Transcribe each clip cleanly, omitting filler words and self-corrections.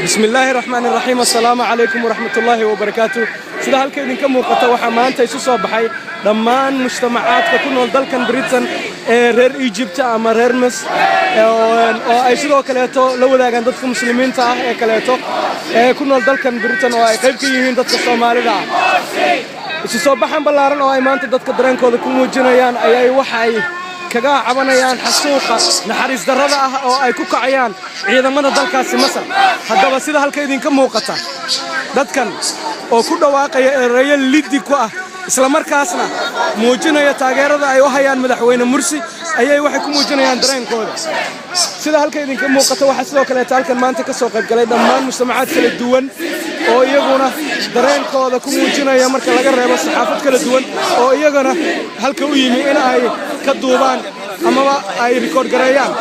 بسم الله الرحمن الرحيم. السلام عليكم ورحمة الله وبركاته. سيدا هالكا إذن كموقتا وحا maanta isu soo baxay dhammaan mujtamacaadka ku nool dalkan Britain ee reer Egypt ama reer Misr oo ay sidoo kaleeto la wadaagaan dadka muslimiinta ah ee kaleeto ee ku nool dalkan Britain oo ay qayb ka yihiin dadka Soomaalida ah. isu soo baxan ballaaran oo ay maanta dadka dareenkooda ku muujinayaan ayay waxay kaga cabanayaan xasuuqa naxariis darrada ah oo ay ku kacayaan ciidamada dalkaasi Masar. haddaba sida halka idin ka muuqata dadkan oo ku dhawaaqaya ereyo liddi ku ah isla markaasna muujinaya taageerada ay u hayaan madaxweyne Mursi ayay waxay ku muujinayaan dareenkooda. sida halka idin ka muuqata waxa sidoo kale halkan maanta ka soo qayb galay dhammaan mujtamacaad kala duwan oo iyaguna dareenkooda ku muujinaya marka laga reebo saxaafad kala duwan oo iyagana halka u yimi in ay ka duubaan ama ay record gareeyaan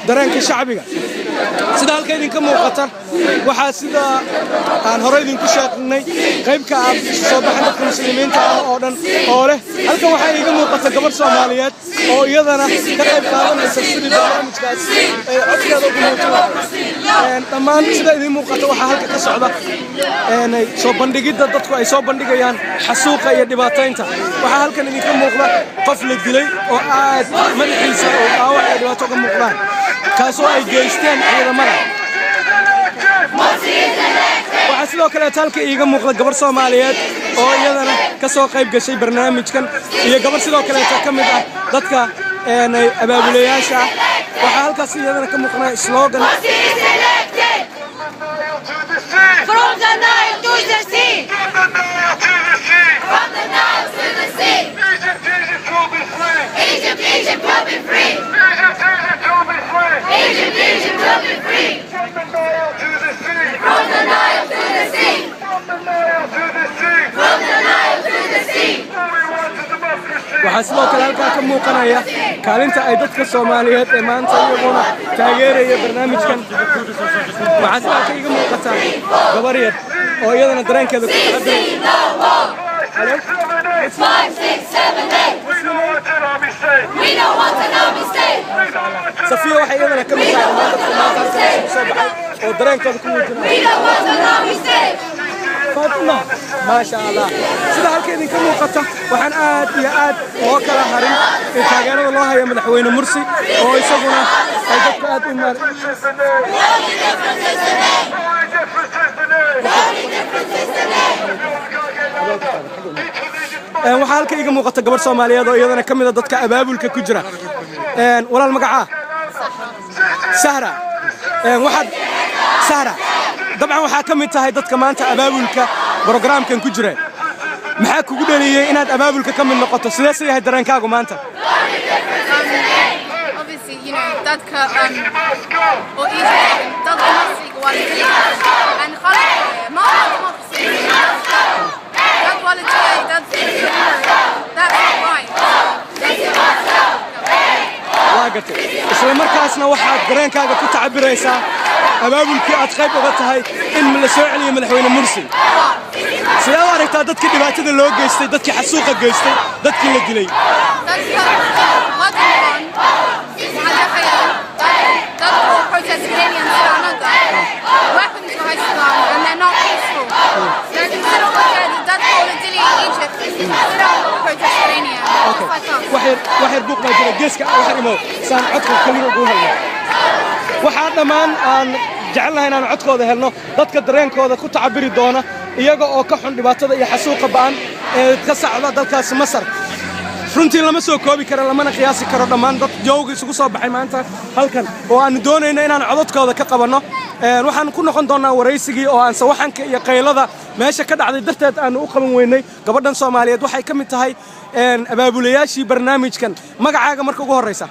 dareenka shacbiga. sida halka idin ka muuqata waxa sida aan hore idin ku sheegnay qayb ka ah soo baxan dadka muslimiinta ah oo dhan oo leh halka waxa iga muuqata gabar Soomaaliyeed oo iyadana ka qayb qaadanaysa sidii barnaamijkaas ay codkeeda ugu muujinayaan. dhammaan sida idin muuqata waxa halka ka socda soo bandhigida dadku ay soo bandhigayaan xasuuqa iyo dhibaataynta. waxa halkan idin ka muuqda qof la dilay oo aad madaxiisa oo dhaawac iyo dhibaato ka muuqdaan kaasoo ay geysteen ciidamada. waxa sidoo kale halka iiga muuqda gabar Soomaaliyeed oo iyadana ka soo qayb gashay barnaamijkan iyo gabar sidoo kale ka mid ah dadka abaabulayaasha waxa halkaas iyadana ka muuqnaa slogan From the Nile to the sea. From the Nile to the sea. Egypt, Egypt will be free. Egypt, Egypt will be free. From the Nile to the sea. From the Nile to the sea. From the Nile to the sea. waxa sidoo kale halka ka muuqanaya kaalinta ay dadka Soomaaliyeed ee maanta iyaguna taageeraya barnaamijkan. waxa sidoo kale iga muuqata gabar yar oo iyadana dareenkeeda ku cabiraysa. 5, 6, 7, 8. We don't want an army state. Safiya waxa iyadana ka mid ah dadka maanta soo baxay oo dareenkooda ku muujinaya. We don't want an army state. فاطمة ما شاء الله. سيدا هالكي إذن كم وقتا وحن آد يا آد وكلا هارين تاجرنا الله يا مدحوين مرسي ويسقنا أيدك آد إمار. وحال كي يجمع وقت جبر سوماليا ذو يدنا كم إذا ضدك أبابل ككجرة ولا المقعة سهرة واحد سهرة طبعا waxaa ka mid tahay dadka maanta abaabulka barnaamijkan ku jira maxaa kugu dhaliyay inaad abaabulka ka mid noqoto sidaas yahay dareenkaagu maanta obviously you know dadka oo Egypt dadka Masriga waa and khalid ma dad wala jay dad that's right واقتي isla markaasna waxaad dareenkaaga ku tacabiraysaa abaabulkii aad qayb uga tahay in la soo celiyo madaxweyne Mursi. sidoo aragtaa dadkii dhibaatada loo geystay dadkii xasuuqa geystay dadkii la dilay waxay buuq ma jira geeska waxa imo saan codka kaliya ugu helno waxa dhamaan aan jecelnahay inaan codkooda helno dadka dareenkooda ku tacabiri doona iyaga oo ka xun dhibaatada iyo xasuuqa baan ee ka socda dalkaas Masar. runtii lama soo koobi karo lamana qiyaasi karo dhammaan dad jooga isugu soo baxay maanta halkan oo aan doonayno inaan codkooda ka qabanno. waxaan ku noqon doonaa waraysigii oo aan sawaxanka iyo qaylada meesha ka dhacday darteed aan u qaban weynay. gabadhan Soomaaliyeed waxay ka mid tahay abaabulayaashii barnaamijkan. magacaaga marka ugu horeysa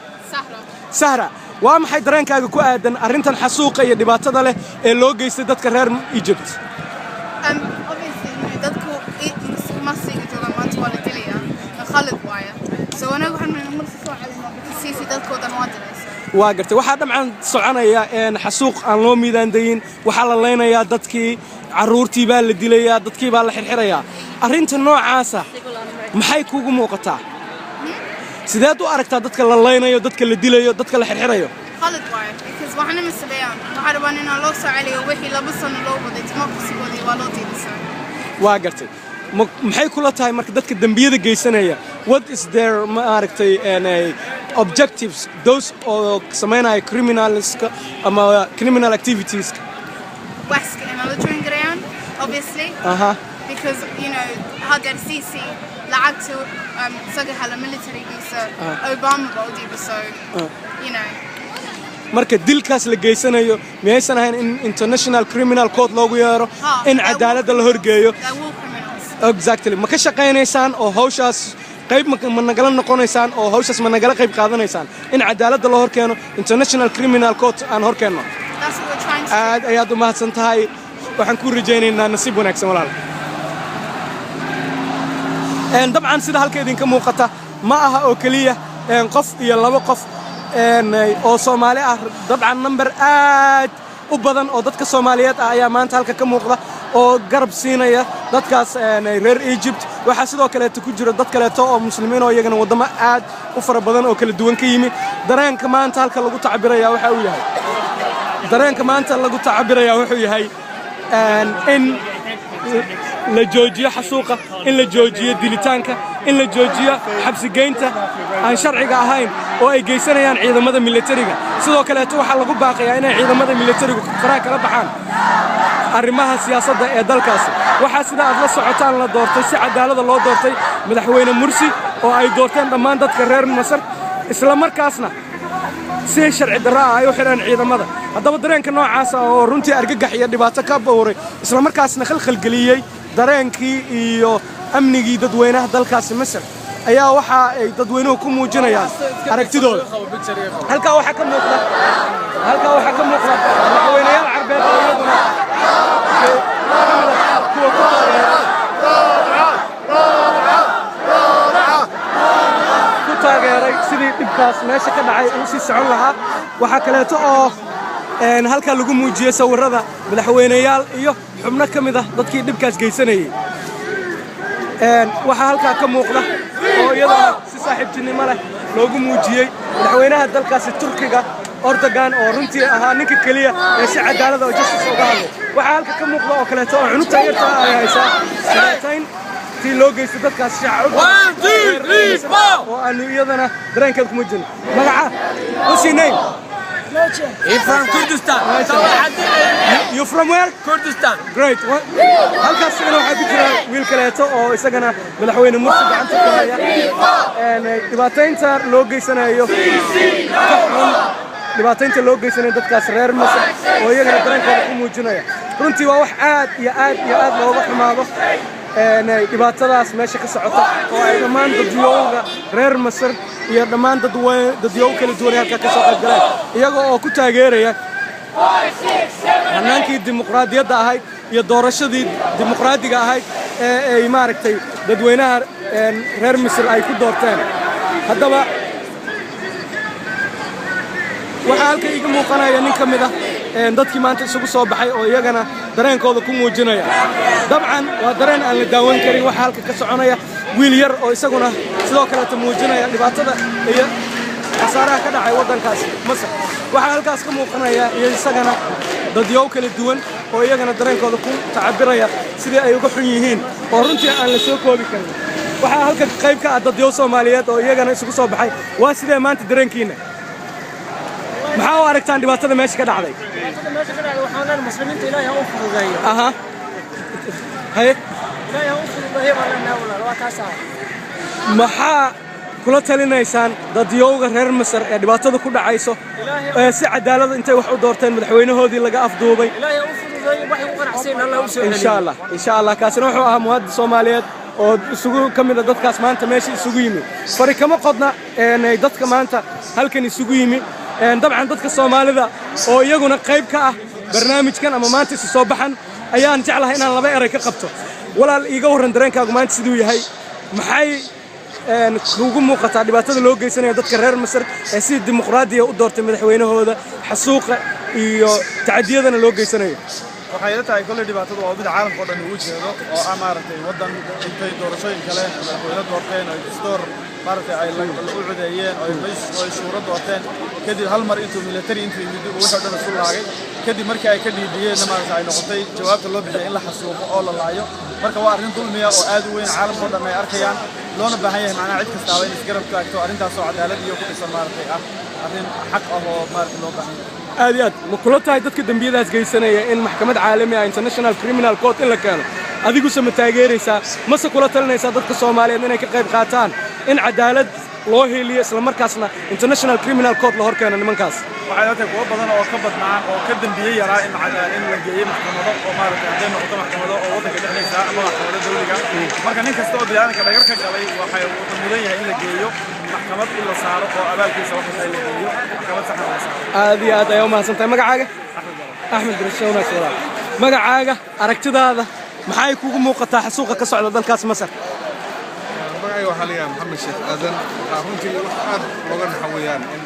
Sahra waa maxay dareenkaaga ku aadan arrintan xasuuqa iyo dhibaatada leh ee loo geystay dadka reer Egypt? obviously dadku Masriga joogan maanta waa la dilayaa khalid waaya soo anagu waxaan Mursi soo celinaa si dadkoodan waa dilaysaa. waa gartay waxaa dhamcaan soconaya xasuuq aan loo miidaandayn waxaa la leynayaa dadkii caruurtii baa la dilayaa dadkii baa la xirxirayaa. arrinta noocaasa maxay kuugu muuqataa sideed u aragtaa dadka la leynayo dadka la dilayo dadka la xirxirayo? khalid waaya because waxna ma sameeyaan waxa rabaan in loo soo celiyo wixii laba sano loo waday democracy-goodii waa loo diiday waa gartay maxay kula tahay marka dadka dambiyada geysanaya what is their maaragtay objectives those oo sameynaya criminalska ama criminal activities waska in la join garayaan obviously because you know hadda CC lacagtu saga hala military-giisa Obama baa u diiday so you know marka dilkaas la geysanayo miyaysan ahayn in international criminal court loogu yeero in cadaaladda la horgeeyo exactly ma ka shaqaynaysaan oo hawshaas qayb ma nagala noqonaysaan oo hawshaas ma nagala qayb qaadanaysaan in cadaaladda la horkeeno international criminal court aan horkeenno aad ayaad u mahadsan tahay waxaan ku rajaynaynaa nasiib wanaagsan walaal dabcan sida halka idinka muuqata ma aha oo keliya qof iyo laba qof oo Soomaali ah dabcan number aad u badan oo dadka Soomaaliyeed ah ayaa maanta halka ka muuqda oo garab siinaya dadkaas reer Egypt waxa sidoo kale ku jira dad kale oo muslimiin oo iyagana wadamo aad u fara badan oo kala duwan ka yimi dareenka maanta halka lagu tacbirayaa waxa uu yahay dareenka maanta lagu tacbirayaa wuxuu yahay in la joojiyo xasuuqa in la joojiyo dilitaanka in la joojiyo xabsi geynta aan sharciga ahayn oo ay geysanayaan ciidamada militariga sidoo kale waxa lagu baaqayaa inay ciidamada militarigu faraha kala baxaan arrimaha siyaasadda ee dalkaasi waxa sida aad la socotaan la doortay si cadaalad loo doortay madaxweyne Mursi oo ay doorteen dhammaan dadka reer Masar isla markaasna si sharci darro ah ay u xireen ciidamada haddaba dareenka noocaas ah oo runtii argagax iyo dhibaato ka bowray isla markaasna khalkhal geliyay dareenkii iyo amnigii dadweynaha dalkaasi Masar ayaa waxa ay dadweynuhu ku muujinayaan aragtidooda halka waxa ka muuqda madaxweynayaal carbeed oo iyaduna ku taageeray sidii dhibkaas meesha ka dhacay uu sii socon lahaa waxa kaleeto oo halka lagu muujiyay sawirada madaxweynayaal iyo xubno ka mid ah dadkii dhibkaas geysanayay waxa halka ka muuqda oo iyadoo si saaxiibtinimo leh loogu muujiyay madaxweynaha dalkaasi Turkiga Erdogan oo runtii ahaa ninka kaliya ee si cadaalad ah justice uga hadlay waxa halka ka muuqda oo kaleeto oo cunugta yarta ay haysaa saameyn tii loo geystay dadkaas shacabka 1 2 3 4 oo aan iyadana dareenkeed ku muujin magaca what's your name He's from Kurdistan. You from where? Kurdistan. Great. halkaas inuu waxa ku jira wiil kaleeto oo isagana madaxweyne Mursi gacanta ku haya dhibaataynta loo geysanayo dadkaas reer Masar oo iyagana dareenkooda ku muujinaya runtii waa wax aad iyo aad looga xumaado dhibaatadaas meesha ka socota oo ay dhammaan dadweynaha reer Masar iyo dhammaan dadweynaha kala duwan halka ka soo qayb galeen iyaga oo ku taageeraya hanaankii dimuqraadiyadda ahayd iyo doorashadii dimuqraadiga ahayd ee ay maaragtay dadweynaha reer Masar ay ku doorteen haddaba waxa halka iga muuqanaya nin kamid ah dadkii maanta isugu soo baxay oo iyagana dareenkooda ku muujinaya dabcan waa dareen aan la daawan karin waxa halka ka soconaya wiil yar oo isaguna sidoo kale muujinaya dhibaatada iyo xasaaraha ka dhacay wadankaas Masar waxa halkaas ka muuqanaya iyo isagana dadyow kala duwan oo iyagana dareenkooda ku tacabiraya sidii ay uga xun yihiin oo runtii aan la soo koobi karin waxa halka qayb ka ah dadyow Soomaaliyeed oo iyagana isugu soo baxay waa sidee maanta dareenkiina maxaa u aragtaan dhibaatada meesha ka dhacday waxaan muslimiinta Ilaahay u fududeeyo aha hay Ilaahay u fududeeyo walaal waa taas maxaa kula talinaysaan dadyowga reer Masar ee dhibaatada ku dhacayso ee si cadaalad intay wax u doorteen madaxweynahoodii laga afduubay Ilaahay u fududeeyo wax u qanacsan Allah u soo celiyo insha Allah kaasina wuxuu ahaa muwaadin Soomaaliyeed oo isugu kamid ah dadkaas maanta meesha isugu yimi fari kama qodna dadka maanta halkan isugu yimi dabcan dadka Soomaalida oo iyaguna qayb ka ah barnaamijkan ama maanta soo baxan ayaan jeclahay inaan laba eray ka qabto walaal iiga waran dareenkaagu maanta siduu yahay maxay kuugu muuqataa dhibaatada loo geysanayo dadka reer Masar ee si dimuqraadiya u doortay madaxweynahooda xasuuqa iyo tacadiyadana loo geysanayo waxay ila tahay kulli dhibaatada waa mid caalamka oo dhan ugu jeedo oo maaragtay wadan intay doorashooyin kale madaxweyne doorteen ay dastuur maaragtay ay u codeeyeen oo ay shuuro doorteen kadib hal mar intuu military intuu yimid wuxuu dhan isu laagay kadib markii ay ka dhiibiyeen maaragtay ay noqotay jawaabta loo bixiyay in la xasuuqo oo la laayo marka waa arrin dulmiya oo aad u weyn caalamka oo dhan ay arkayaan loona baahan yahay macnaha cid kasta in isgarab taagto arrintaas oo cadaalad iyo ku dhisan maaragtay arrin xaq ah oo maaragtay loo baahan yahay aad iyo aad ma kula tahay dadka dembiyadaas geysanaya in maxkamad caalami ah international criminal court in la keeno adiguse ma taageeraysaa mase kula talinaysaa dadka Soomaaliyeed inay ka qayb qaataan in cadaalad loo heliyo isla markaasna international criminal court la hor keeno nimankaas waxay tahay kuwa badan oo ka badnaa oo ka dambiyay yaraa in la geeyo maxkamado oo maaragtay hadday noqoto maxkamado oo waddanka dhexdiisa ama maxkamado dawliga marka nin kasta oo bini'aadanka dhagar ka galay waxay mudan yahay in la geeyo maxkamad in la saaro oo abaalkiisa waxa ay la geeyo maxkamad sax ah la saaro aad iyo aad ayaa mahadsantahay magacaaga Axmed Rashawna Sura magacaaga aragtidaada maxay kugu muuqataa xasuuqa ka socda dalkaas Masar magacayga waxaa la yidhaha maxamed sheekh aadan runtii wax aad looga naxawayaan in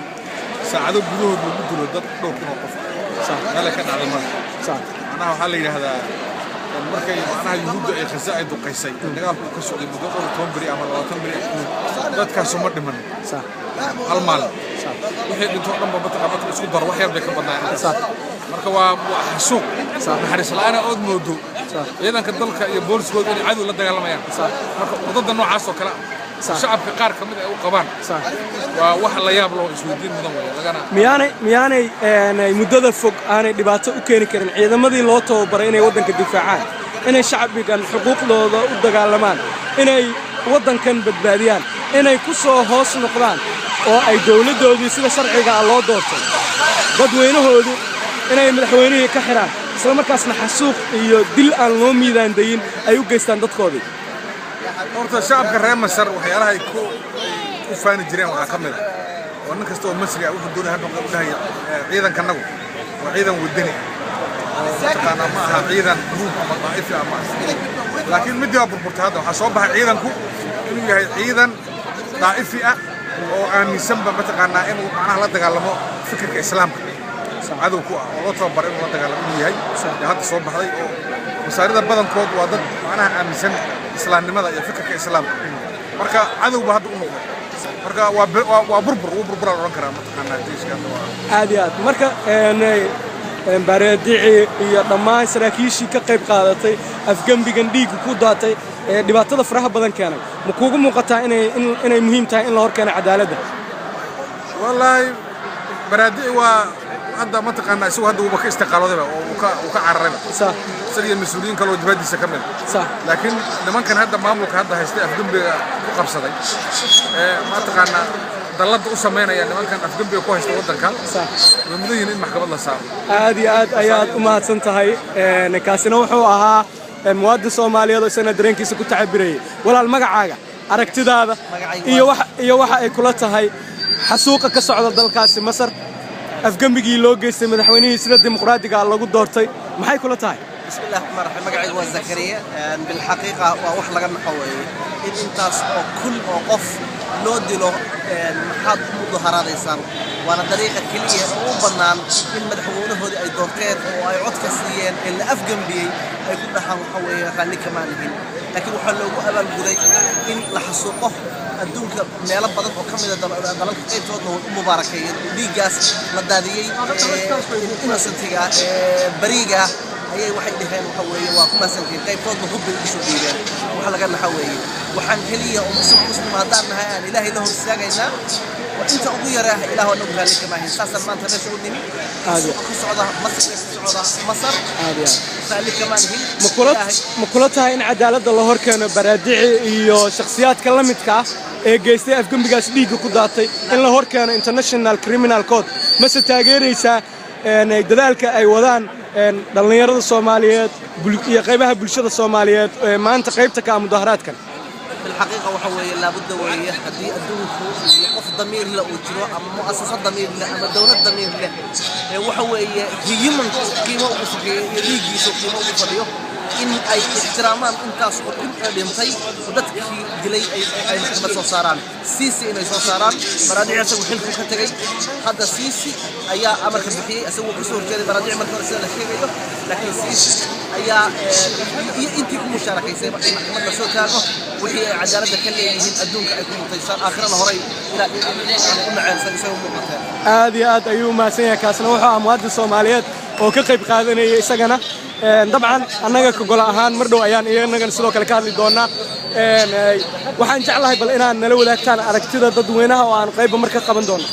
saacado gudahood lagu dilo dad dhowr kun oo qof meel ka dhacday macnaha waxaa la yidhaahdaa markay macnaha yuhuudda ay khasa ay duqaysay dagaalku ka socday muddo 10 beri ama 20 beri dadkaas uma dhiman hal maalin wixii dhintoo dhanba mataqaanad isku dar wax yar bay ka badnaan marka waa xasuuq naxariis la'aan ood moodo ciidanka dalka iyo booliskooda inay cadow la dagaalamayaan marka wadada noocaas oo kale shacabka qaar kamid ay u qabaan waa wax la yaab loo isweydiin mudan weeye lagana miyaanay muddada fog aanay dhibaato u keeni karin ciidamadii loo tababaray inay waddanka difaacaan inay shacbigan xuquuqdooda u dagaalamaan inay waddankan badbaadiyaan inay ku soo hoos noqdaan oo ay dawladdoodii sida sharciga ah loo doortay dadweynahoodu inay madaxweynihii ka xiraan isla markaasna xasuuq iyo dil aan loo miidaan dayin ay u geystaan dadkoodii horta shacabka reer Masar waxyaalaha ay ku faani jireen waxa kamid ah oo nin kasta oo Masri ah wuxuu doonay hadda uu dhahay ciidankanagu waa ciidan wadani taqaana ma aha ciidan gruub ama daa'ifi ama laakiin mid yaa burburtay hadda waxa soo baxay ciidanku inuu yahay ciidan daa'ifi ah oo aaminsan ba mataqaanaa inuu macnaha la dagaalamo fikirka islaamka cadow ku ah oo loo tababaray inuu la dagaalamo inuu yahay hadda soo baxday oo masaarida badankood waa dad macnaha aaminsan islaamnimada iyo fikirka islaamka marka cadowba hadda u noqday marka waa burbur la oran karaa mataqaanaa jeeshka aad iyo aad marka bareedici iyo dhammaan saraakiishii ka qayb qaadatay afgambigan dhiig ku daatay dhibaatada faraha badan keenay ma kuugu muuqataa inay muhiim tahay in la hor keeno cadaaladda wallahi bareedici waa hadda mataqaanaa isagu hadda uu ka istiqaaladaba oo uu ka cararayba sax sariya mas'uuliyiin kale oo jabadiisa ka mid sax laakiin nimankan hadda maamulka hadda haystay afgambiga ku qabsaday mataqaanaa dalada u sameynaya nimankan afgambiga ku haysta waddanka sax mudan in maxkamad la saaro aad iyo aad ayaad u mahadsan tahay kaasina wuxuu ahaa muwaadin Soomaaliyeed oo isna dareenkiisa ku tacabirayay walaal magacaaga aragtidaada iyo waxa ay kula tahay xasuuqa ka socda dalkaasi Masar afgambigii loo geystay madaxweynihii sida dimuqraadiga lagu doortay maxay kula tahay بسم الله الرحمن الرحيم magacaygu waa Zakariya بالحقيقة waa wax laga naxaway in intaas oo kul oo qof loo dilo maxaad mudaharaadaysan waana dariiqa kaliya oo u banaan in madaxweynahoodii ay doorteen oo ay cod ka siiyeen in la afgambiyay ay ku dhaxan waxa weeye raalli kama lihin laakiin waxa loogu abaalguday in la xasuuqo adduunka meelo badan oo kamid ah dalalka qaybtooda oo mubaarakeeyay dhiigaas la daadiyay innocentiga bariga ayay waxay dhaheen waxa weeye waa ku maasantiin qaybtooda hubbi u soo dhiibeen waxa laga naxaa weeye waxaan kaliya oo muslim haddaan nahay aan ilaahay la hor istaagaynaa inta ugu yaraa ilaahay nagu raalli kama ahin saasan maanta meesha u nimi ku socda Masar raalli kama ahin ma kula tahay in cadaaladda la hor keeno baraadici iyo shakhsiyaadka la midka ah ee geystay afgambigaas dhiigga ku daatay in la hor keeno international criminal court mase taageeraysaa dadaalka ay wadaan dhalinyarada Soomaaliyeed iyo qaybaha bulshada Soomaaliyeed ee maanta qaybta ka mudaharaadkan بالحقيقة وحوي لابد وهي حدي أدوك يقف ضمير له وجرو أما مؤسسة ضمير له أما دولة ضمير له وحوي هي من قيمة وسقي يليجي سو قيمة وفريو إن أي احترامان إنتاس وكل ديمتي ودتك دلي أي محكمة صاران سيسي إنه صاران برادع يسوي حلف كتجي هذا سيسي أيا أمر كبحي أسوي كسور كذا برادع مرة رسالة شيء لكن سيسي أيا أنتي كمشاركة يسوي محكمة مسؤول كانوا وهي عدالة كلي يهين أدونك أكون تيسان آخرنا هراي إلى معين سيسوي مقطع هذه أيوة ما سنة كاسنا وحى أموات الصوماليات وكقيب قادني يسجنا طبعا أنا كقول أهان مردو أيان إيه أنا كنسلوك الكار لدونا waxaan jeclahay bal inaan nala wadaagtaan aragtida dadweynaha oo aan qayb marka qaban doono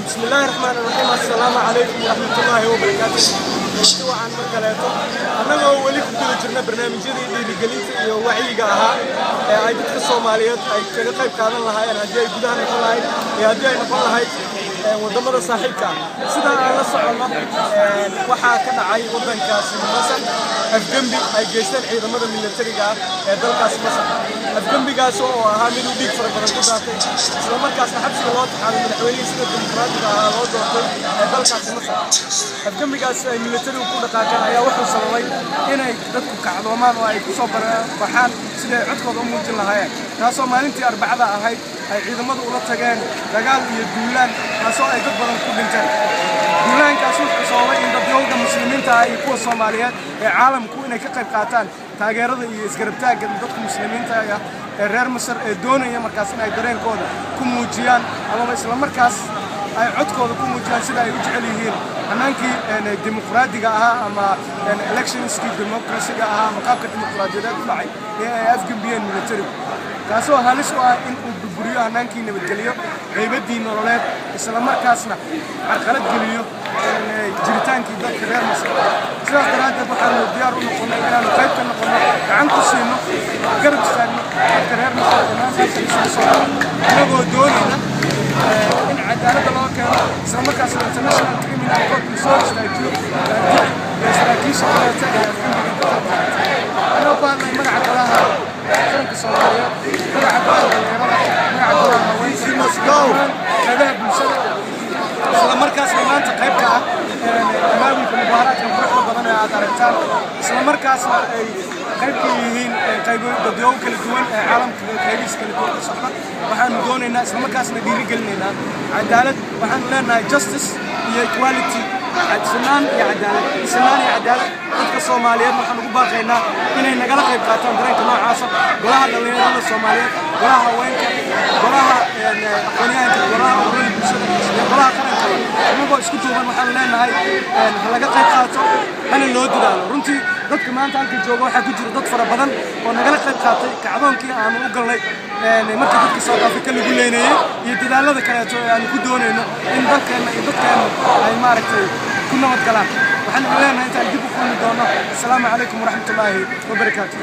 بسم الله الرحمن الرحيم السلام عليكم ورحمة الله وبركاته مشروع عن مكالته أنا أولي كنت جرنا برنامج اللي قلت وعيقة ها أي بتخص الصوماليات أي كذا قيب كان الله هاي أنا جاي بدها نقول هاي يا جاي نقول هاي وضمن الصحيح كان سيدا على صعوبة وحا كان عاي وضن كاس مثلا أفجنبي أي جيشان عيدا مدى من التريقة دل كاس مثلا أفجنبي كاسو هامين وديك فرق برنكو ذاتي سلما كاس نحبس الوقت حال من حوالي سنة ديمقراطية على الوقت دل كاس مثلا أفجنبي كاس من التريقة وكل قاكا أيا وحو صلوي هنا يددكو كعلومان وأي كصبر وحان سيدا عدكو ضموت الله كاسو مالنتي أربعة أهاي أي عيدا مدى أولا تغان دقال يدولان كاسو أي قد بدن كل إنتان دولان كاسو كصوبة إن دبيوغا مسلمين تا يكون الصوماليات عالم كوينة كقيب قاتان تاgeerada iyo isgarabtaaga dadka muslimiinta ah ee reer Masar ee doonaya markaas in ay dareenkooda ku muujiyaan ama isla markaas ay codkooda ku muujiyaan sida ay u jecel yihiin hanaankii dimuqraadiga ah ama electionski democracy-ga ah ama qaabka dimuqraadiyadda u dhacay ee ay afgambiyeen military kaasoo halis u ah in uu burburiyo hanaankii nabadgeliyo qaybadii nololeed isla markaasna carqalad geliyo jiritaankii dadka reer Masar sidaas daraaddeed waxaanu diyaar u noqonnay inaanu qayb ka noqonno gacan ku siino garab istaagno dadka reer Masar inagoo doonayna in cadaaladda loo keeno isla markaasna international criminal court soo istaajiyo saraakiisha kaleeta ee anoo ku hadlay magaca golaha qaranka Soomaaliyeed magaca golaha dhalinyarada magaca golaha haweenka qeybaha bulshada isla markaasna maanta qayb ka ah abaabulka mubaaraadka quruxda badan ee aad aragtaan isla markaasna ay qayb ka yihiin qaybo dadweyne kala duwan ee caalamka qaybihiisa kala duwan ka socda waxaanu doonaynaa isla markaasna dhiirigelinaynaa cadaalad waxaanu leenahay justice iyo equality sinaan iyo cadaalad dadka Soomaaliyeed waxaan ugu baaqaynaa inay nagala qayb qaataan dareenka noocaasa golaha dhalinyarada Soomaaliyeed golaha haweenka golaha aqoonyahanka golaha ururada bulshada iyo golaha qaranka anagoo isku duuban waxaan leenahay laga qayb qaato hana loo dadaalo runtii dadka maanta halka jooga waxaa ku jira dad fara badan oo nagala qayb qaatay kacdoonkii aanu u galnay markii dadka South Africa lagu leenayay iyo dadaalada kaleeto ee aanu ku doonayno in dalkeena iyo dadkeena ay maaragtay ku nabad galaan waxaan leenahay intaan dib u kulmi doono assalaamu calaykum waraxmatullaahi wabarakaatuh